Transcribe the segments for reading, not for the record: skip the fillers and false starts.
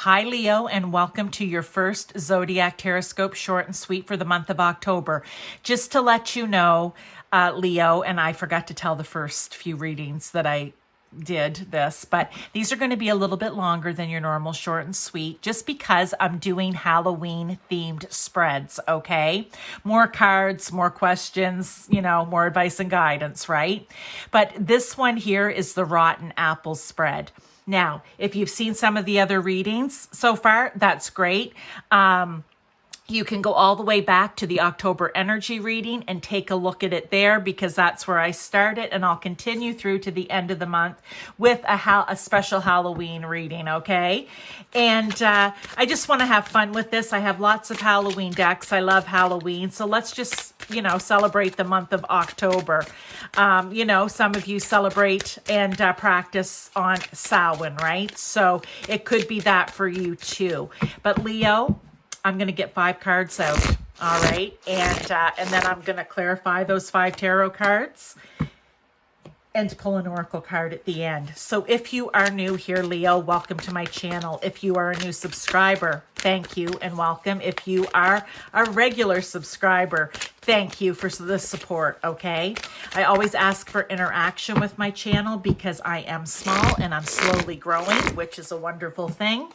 Hi, Leo, and welcome to your first Zodiac Taroscope short and sweet for the month of October. Just to let you know, Leo, and I forgot to tell the first few readings that I did this, but these are going to be a little bit longer than your normal short and sweet just because I'm doing Halloween themed spreads, okay? More cards, more questions, more advice and guidance, right? But this one here is the Rotten Apple spread. Now, if you've seen some of the other readings so far, that's great. You can go all the way back to the October energy reading and take a look at it there because that's where I started, and I'll continue through to the end of the month with a special Halloween reading, okay? And I just want to have fun with this. I have lots of Halloween decks. I love Halloween, so let's just, celebrate the month of October. Some of you celebrate and practice on Samhain, right? So it could be that for you too. But Leo, I'm going to get 5 cards out, all right? And then I'm going to clarify those 5 tarot cards and pull an oracle card at the end. So if you are new here, Leo, welcome to my channel. If you are a new subscriber, thank you and welcome. If you are a regular subscriber, thank you for the support, okay? I always ask for interaction with my channel because I am small and I'm slowly growing, which is a wonderful thing.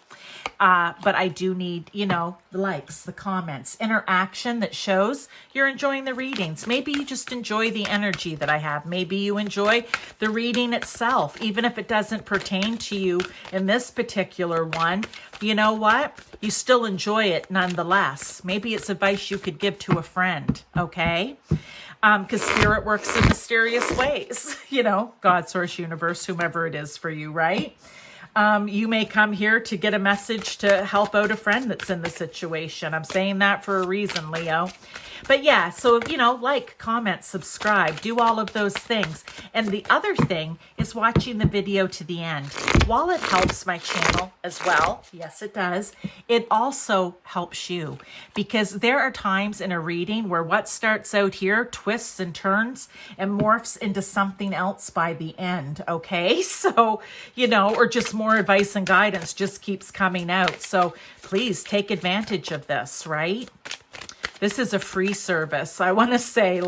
But I do need, the likes, the comments, interaction that shows you're enjoying the readings. Maybe you just enjoy the energy that I have. Maybe you enjoy the reading itself, even if it doesn't pertain to you in this particular one. You know what? You still enjoy it nonetheless. Maybe it's advice you could give to a friend, okay? Because spirit works in mysterious ways, God, source, universe, whomever it is for you, right? You may come here to get a message to help out a friend that's in the situation. I'm saying that for a reason, Leo. But yeah, so, like, comment, subscribe, do all of those things. And the other thing is watching the video to the end. While it helps my channel as well, yes, it does, it also helps you. Because there are times in a reading where what starts out here twists and turns and morphs into something else by the end, okay? So, or just more advice and guidance just keeps coming out. So please take advantage of this, right? This is a free service. I want to say,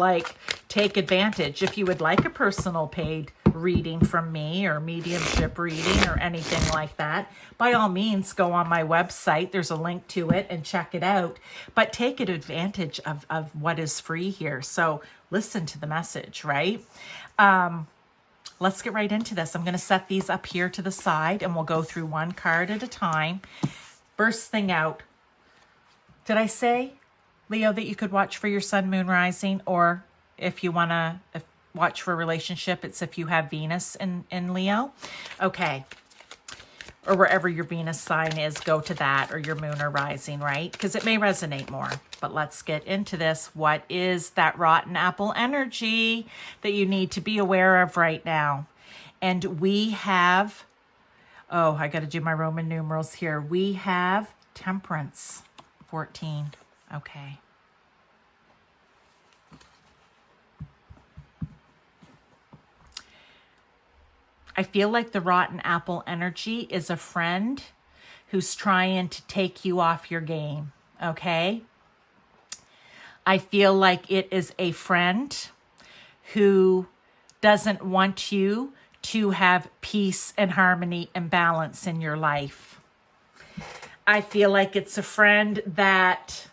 take advantage. If you would like a personal paid reading from me or mediumship reading or anything like that, by all means, go on my website. There's a link to it and check it out. But take advantage of what is free here. So listen to the message, right? Let's get right into this. I'm going to set these up here to the side and we'll go through one card at a time. First thing out. Did I say, Leo, that you could watch for your sun, moon, rising, or if you want to watch for a relationship, it's if you have Venus in Leo. Okay. Or wherever your Venus sign is, go to that, or your moon or rising, right? Because it may resonate more. But let's get into this. What is that rotten apple energy that you need to be aware of right now? And we have, I got to do my Roman numerals here. We have Temperance, 14. Okay. I feel like the rotten apple energy is a friend who's trying to take you off your game, okay? I feel like it is a friend who doesn't want you to have peace and harmony and balance in your life. I feel like it's a friend that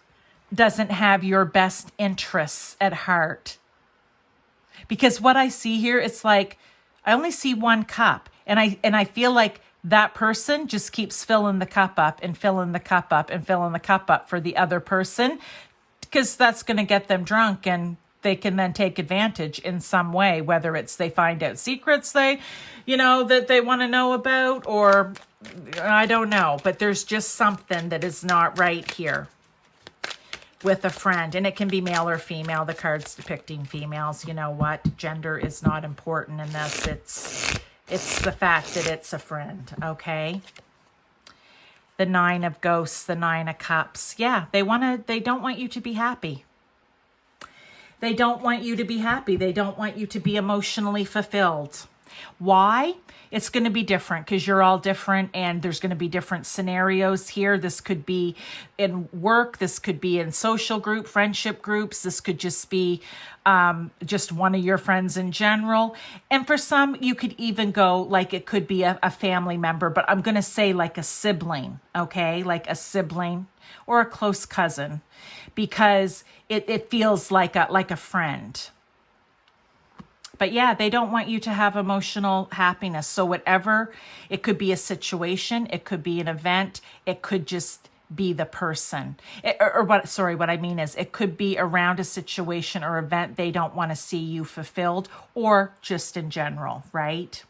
doesn't have your best interests at heart. Because what I see here, it's like, I only see one cup, and I feel like that person just keeps filling the cup up and filling the cup up and filling the cup up for the other person, because that's going to get them drunk and they can then take advantage in some way, whether it's they find out secrets that they want to know about, or I don't know, but there's just something that is not right here with a friend, and it can be male or female. The card's depicting females. You know what? Gender is not important in this. It's the fact that it's a friend, okay? The 9 of Ghosts, the 9 of Cups. Yeah, they don't want you to be happy. They don't want you to be happy. They don't want you to be emotionally fulfilled. Why? It's going to be different because you're all different and there's going to be different scenarios here. This could be in work. This could be in social group, friendship groups. This could just be just one of your friends in general. And for some, you could even go like it could be a family member, but I'm going to say like a sibling, okay? Like a sibling or a close cousin, because it feels like a friend. But yeah, they don't want you to have emotional happiness. So whatever, it could be a situation, it could be an event, it could just be the person. What I mean is it could be around a situation or event they don't want to see you fulfilled, or just in general, right?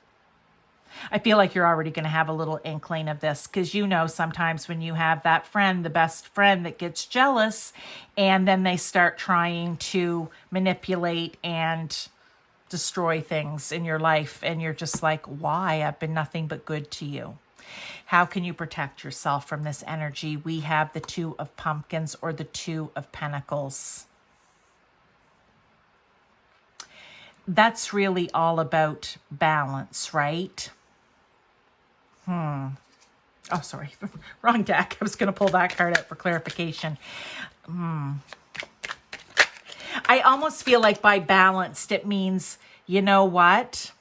I feel like you're already going to have a little inkling of this because sometimes when you have that friend, the best friend that gets jealous, and then they start trying to manipulate and destroy things in your life, and you're just like, why? I've been nothing but good to you. How can you protect yourself from this energy? We have the Two of Pumpkins or the Two of Pentacles. That's really all about balance, right? Oh, sorry. Wrong deck. I was going to pull that card out for clarification. I almost feel like by balanced, it means, you know what?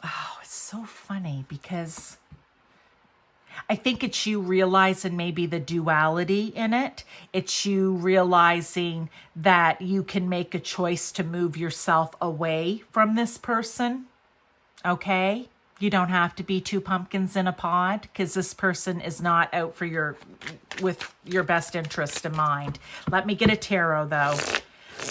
Oh, it's so funny because I think it's you realizing maybe the duality in it. It's you realizing that you can make a choice to move yourself away from this person. Okay? You don't have to be two pumpkins in a pod because this person is not out for with your best interest in mind. Let me get a tarot though.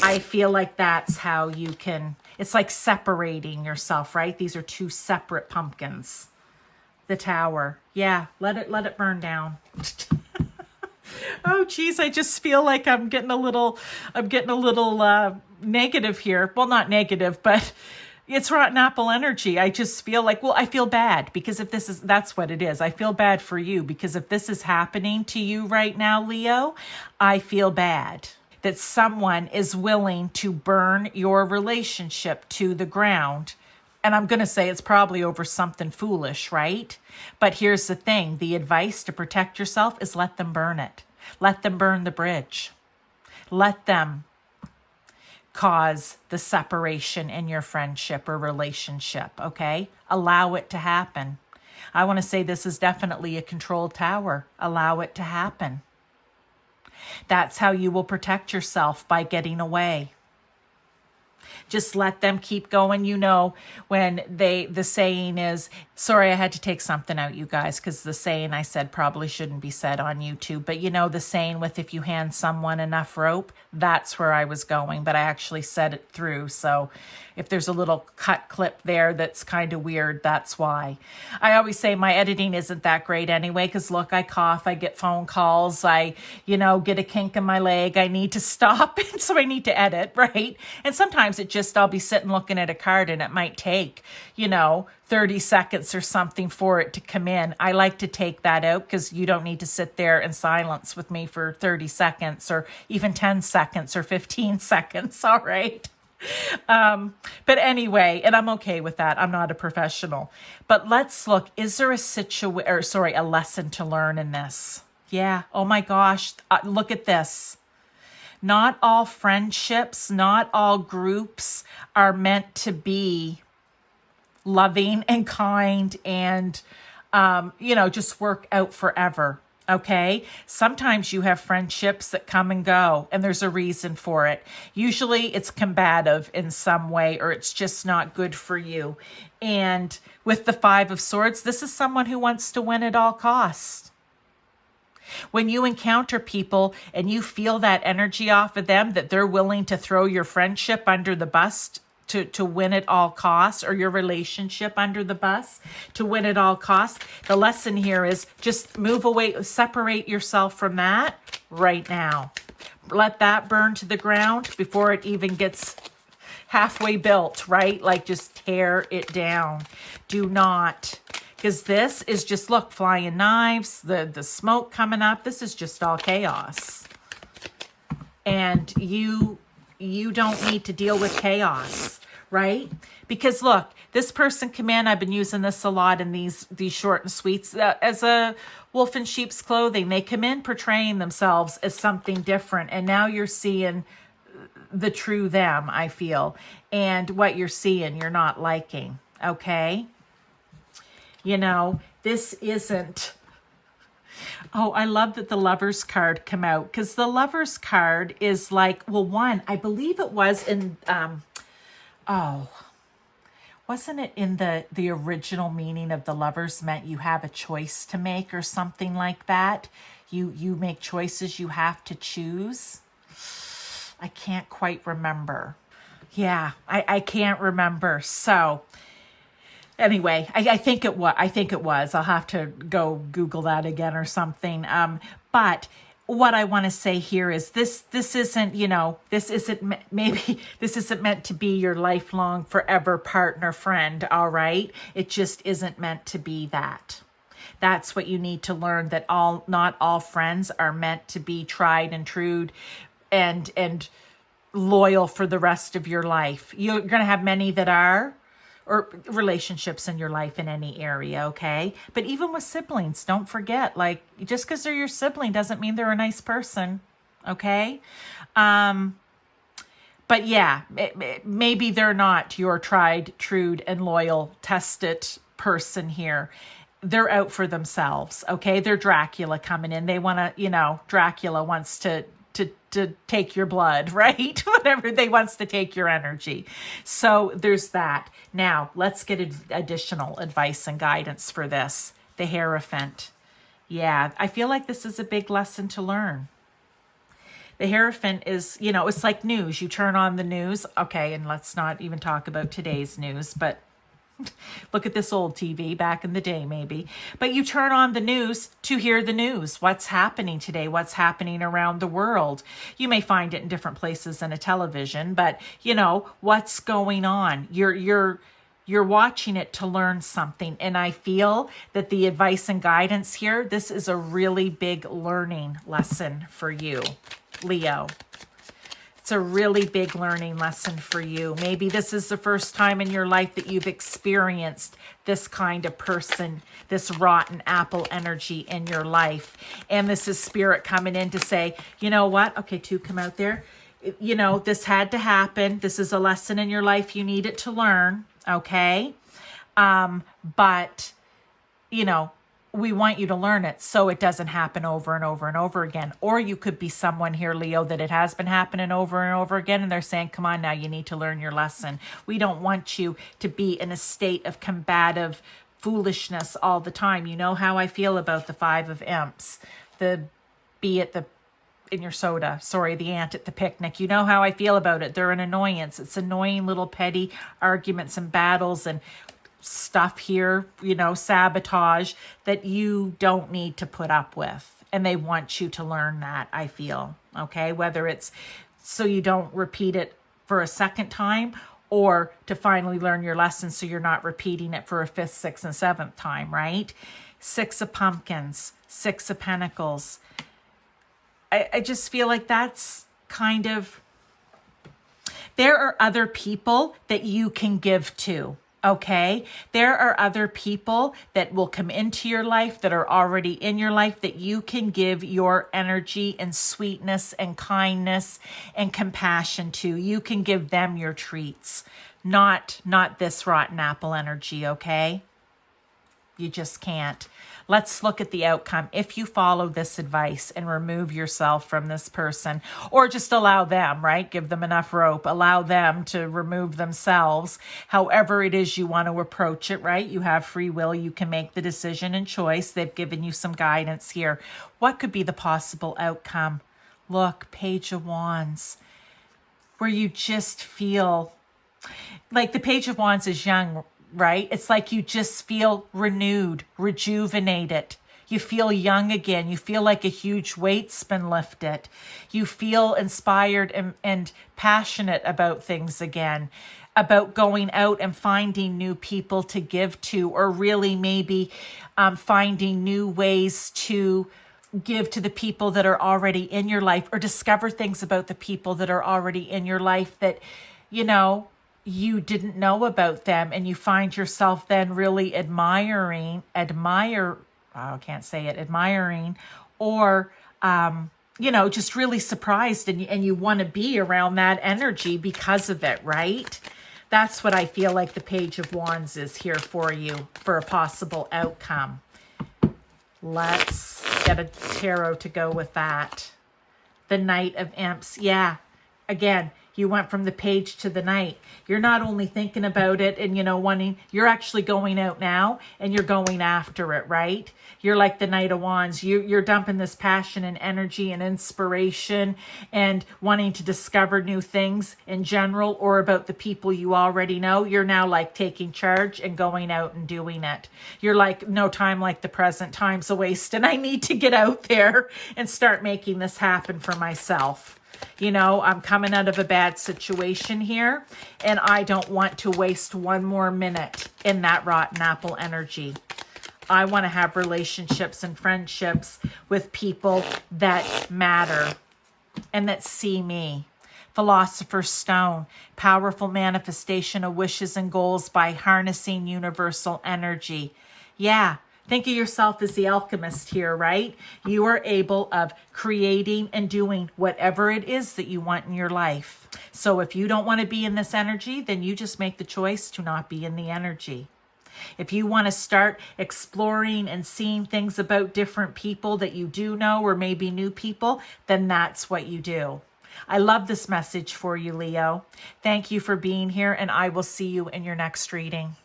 I feel like that's how you can, it's like separating yourself, right? These are two separate pumpkins. The Tower. Yeah, let it burn down. Oh geez, I just feel like I'm getting a little negative here. Well, not negative, but it's rotten apple energy. I just feel like, I feel bad because if that's what it is. I feel bad for you because if this is happening to you right now, Leo, I feel bad that someone is willing to burn your relationship to the ground. And I'm going to say it's probably over something foolish, right? But here's the thing. The advice to protect yourself is let them burn it. Let them burn the bridge. Let them cause the separation in your friendship or relationship, okay? Allow it to happen. I want to say this is definitely a controlled tower. Allow it to happen. That's how you will protect yourself, by getting away. Just let them keep going. When the saying is, sorry, I had to take something out, you guys, because the saying I said probably shouldn't be said on YouTube. But the saying with if you hand someone enough rope, that's where I was going. But I actually said it through. So if there's a little cut clip there that's kind of weird, that's why. I always say my editing isn't that great anyway, because look, I cough, I get phone calls, I, get a kink in my leg, I need to stop, and so I need to edit, right? And sometimes I'll be sitting looking at a card and it might take, 30 seconds or something for it to come in. I like to take that out because you don't need to sit there in silence with me for 30 seconds or even 10 seconds or 15 seconds, all right? But anyway, and I'm okay with that. I'm not a professional. But let's look, is there a lesson to learn in this? Yeah. Oh my gosh. Look at this. Not all friendships, not all groups are meant to be loving and kind and, just work out forever. Okay. Sometimes you have friendships that come and go, and there's a reason for it. Usually it's combative in some way, or it's just not good for you. And with the Five of Swords, this is someone who wants to win at all costs. When you encounter people and you feel that energy off of them, that they're willing to throw your friendship under the bus to win at all costs, or your relationship under the bus to win at all costs, the lesson here is just move away, separate yourself from that right now. Let that burn to the ground before it even gets halfway built, right? Like just tear it down. Do not, because this is just, look, flying knives, the smoke coming up. This is just all chaos. And you don't need to deal with chaos. right? Because look, this person come in, I've been using this a lot in these short and sweets, as a wolf in sheep's clothing. They come in portraying themselves as something different, and now you're seeing the true them, I feel. And what you're seeing, you're not liking, okay? This isn't... Oh, I love that the Lover's card come out, because the Lover's card is like, well, one, I believe it was in, wasn't it in the original meaning of the Lovers meant you have a choice to make or something like that? You make choices, you have to choose. I can't quite remember. Yeah, I can't remember. So anyway, I think it was. I'll have to go Google that again or something. But what I want to say here is this isn't, this isn't meant to be your lifelong forever partner friend, all right? It just isn't meant to be that. That's what you need to learn, that not all friends are meant to be tried and true and loyal for the rest of your life. You're going to have many that are, or relationships in your life in any area, okay? But even with siblings, don't forget, like, just because they're your sibling doesn't mean they're a nice person, okay? But yeah, maybe they're not your tried, true, and loyal, tested person here. They're out for themselves, okay? They're Dracula coming in. They want to, Dracula wants to take your blood, right? Whatever, they wants to take your energy. So there's that. Now, let's get additional advice and guidance for this. The Hierophant. Yeah, I feel like this is a big lesson to learn. The Hierophant is, it's like news. You turn on the news. Okay, and let's not even talk about today's news, but look at this old TV back in the day, maybe. But you turn on the news to hear the news. What's happening today? What's happening around the world? You may find it in different places than a television, but what's going on? You're watching it to learn something. And I feel that the advice and guidance here, this is a really big learning lesson for you, Leo. It's a really big learning lesson for you. Maybe this is the first time in your life that you've experienced this kind of person, this rotten apple energy in your life. And this is spirit coming in to say, you know what? Okay, two, come out there. This had to happen. This is a lesson in your life. You need it to learn, okay? But, we want you to learn it so it doesn't happen over and over and over again. Or you could be someone here, Leo, that it has been happening over and over again, and they're saying, come on now, you need to learn your lesson. We don't want you to be in a state of combative foolishness all the time. You know how I feel about the Five of Imps, the bee in your soda, the ant at the picnic. You know how I feel about it. They're an annoyance. It's annoying little petty arguments and battles and stuff here, sabotage that you don't need to put up with. And they want you to learn that, I feel, okay? Whether it's so you don't repeat it for a second time, or to finally learn your lesson so you're not repeating it for a fifth, sixth, and seventh time, right? Six of Pumpkins, Six of Pentacles. I just feel like that's kind of... There are other people that you can give to. Okay, there are other people that will come into your life, that are already in your life, that you can give your energy and sweetness and kindness and compassion to. You can give them your treats, not this rotten apple energy, okay? You just can't. Let's look at the outcome. If you follow this advice and remove yourself from this person, or just allow them, right? Give them enough rope. Allow them to remove themselves. However it is you want to approach it, right? You have free will. You can make the decision and choice. They've given you some guidance here. What could be the possible outcome? Look, Page of Wands, where you just feel like the Page of Wands is young, right? It's like you just feel renewed, rejuvenated. You feel young again. You feel like a huge weight's been lifted. You feel inspired and passionate about things again, about going out and finding new people to give to, or really maybe finding new ways to give to the people that are already in your life, or discover things about the people that are already in your life that, you didn't know about them, and you find yourself then really I can't say it, admiring, or, just really surprised, and you want to be around that energy because of it, right? That's what I feel like the Page of Wands is here for you for a possible outcome. Let's get a tarot to go with that. The Knight of Imps. Yeah. Again, you went from the Page to the Knight. You're not only thinking about it and, wanting, you're actually going out now and you're going after it, right? You're like the Knight of Wands. You're dumping this passion and energy and inspiration and wanting to discover new things in general or about the people you already know. You're now like taking charge and going out and doing it. You're like, no time like the present. Time's a waste and I need to get out there and start making this happen for myself. I'm coming out of a bad situation here, and I don't want to waste one more minute in that rotten apple energy. I want to have relationships and friendships with people that matter and that see me. Philosopher's Stone, powerful manifestation of wishes and goals by harnessing universal energy. Yeah. Think of yourself as the alchemist here, right? You are able of creating and doing whatever it is that you want in your life. So if you don't want to be in this energy, then you just make the choice to not be in the energy. If you want to start exploring and seeing things about different people that you do know or maybe new people, then that's what you do. I love this message for you, Leo. Thank you for being here, and I will see you in your next reading.